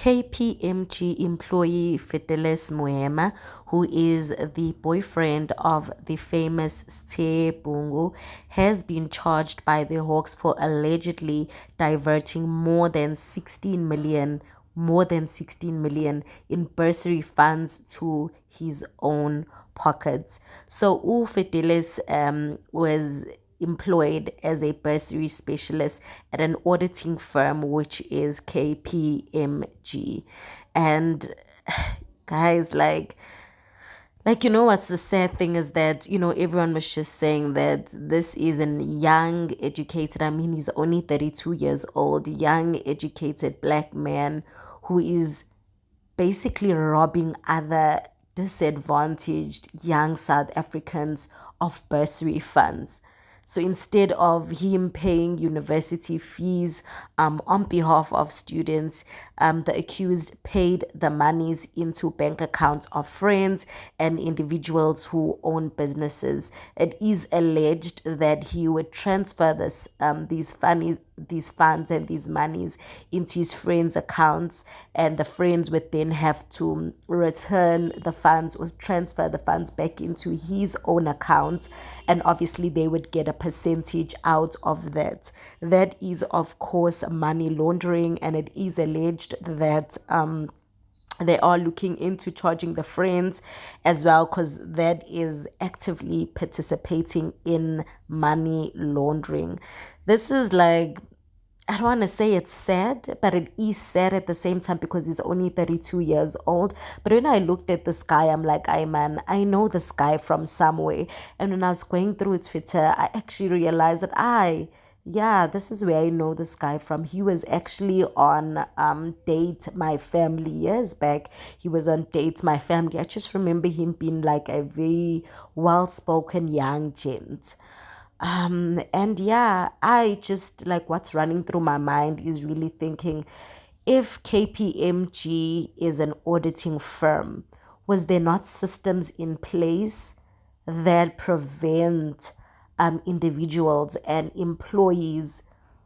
KPMG employee Fidelis, who is the boyfriend of the famous Bhengu, has been charged by the Hawks for allegedly diverting more than 16 million in bursary funds to his own pockets. So Fidelis was employed as a bursary specialist at an auditing firm, which is KPMG. And guys, what's the sad thing is that everyone was just saying that this is a young educated, I mean, he's only 32 years old, young educated black man who is basically robbing other disadvantaged young South Africans of bursary funds. So instead of him paying university fees on behalf of students, the accused paid the monies into bank accounts of friends and individuals who own businesses. It is alleged that he would transfer these funds and these monies into his friends' accounts, and the friends would then have to return the funds or transfer the funds back into his own account, and obviously they would get a percentage out of that. That is, of course, money laundering, and it is alleged that they are looking into charging the friends as well, because that is actively participating in money laundering. This is I don't want to say it's sad, but it is sad at the same time because he's only 32 years old. But when I looked at this guy, I'm like, I know this guy from somewhere. And when I was going through Twitter, I actually realized that yeah, this is where I know this guy from. He was actually on Date My Family years back. He was on Date My Family. I just remember him being like a very well-spoken young gent. And yeah, I just what's running through my mind is really thinking, if KPMG is an auditing firm, was there not systems in place that prevent individuals and employees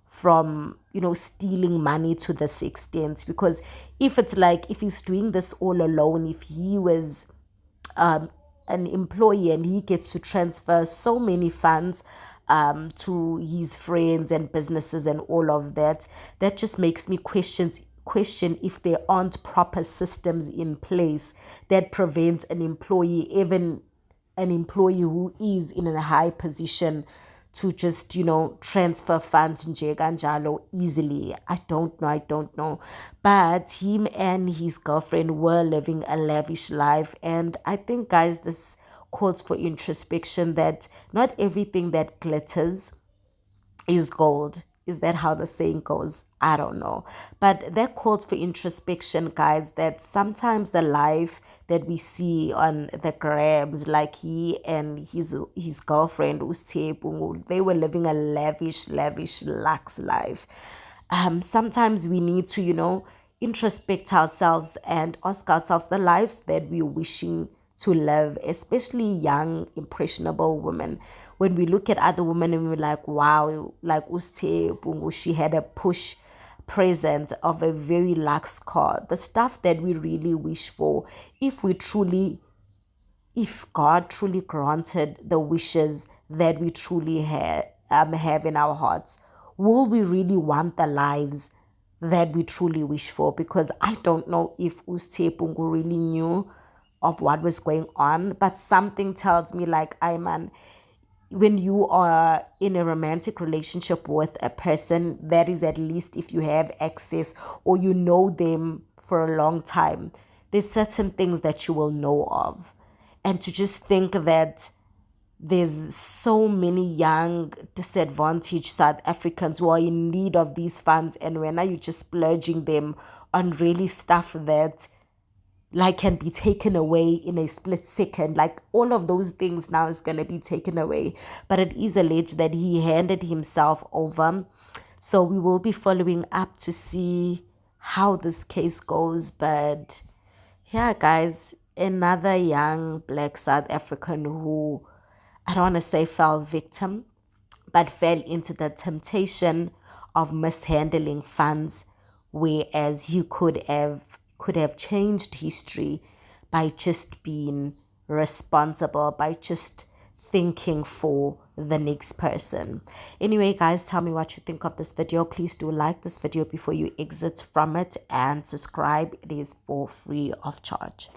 from stealing money to this extent? Because if he's doing this all alone, if he was an employee and he gets to transfer so many funds to his friends and businesses and all of that, that just makes me question if there aren't proper systems in place that prevent an employee, even an employee who is in a high position, to just transfer funds nje kanjalo easily. I don't know, but him and his girlfriend were living a lavish life, and I think, guys, this calls for introspection, that not everything that glitters is gold. Is that how the saying goes? I don't know. But that calls for introspection, guys, that sometimes the life that we see on the grabs, like he and his girlfriend, Sthe, they were living a lavish, luxe life. Sometimes we need to, introspect ourselves and ask ourselves the lives that we're wishing to live, especially young, impressionable women. When we look at other women and we're like, wow, like Sthe, she had a push present of a very luxe car. The stuff that we really wish for, if God truly granted the wishes that we truly have in our hearts, will we really want the lives that we truly wish for? Because I don't know if Sthe really knew of what was going on, but something tells me when you are in a romantic relationship with a person, that is, at least if you have access or you know them for a long time, there's certain things that you will know of. And to just think that there's so many young, disadvantaged South Africans who are in need of these funds, and when are you just splurging them on really stuff that can be taken away in a split second? All of those things now is going to be taken away. But it is alleged that he handed himself over. So we will be following up to see how this case goes. But yeah, guys, another young black South African who, I don't want to say fell victim, but fell into the temptation of mishandling funds whereas he could have changed history by just being responsible, by just thinking for the next person. Anyway, guys, tell me what you think of this video. Please do like this video before you exit from it, and subscribe. It is for free of charge.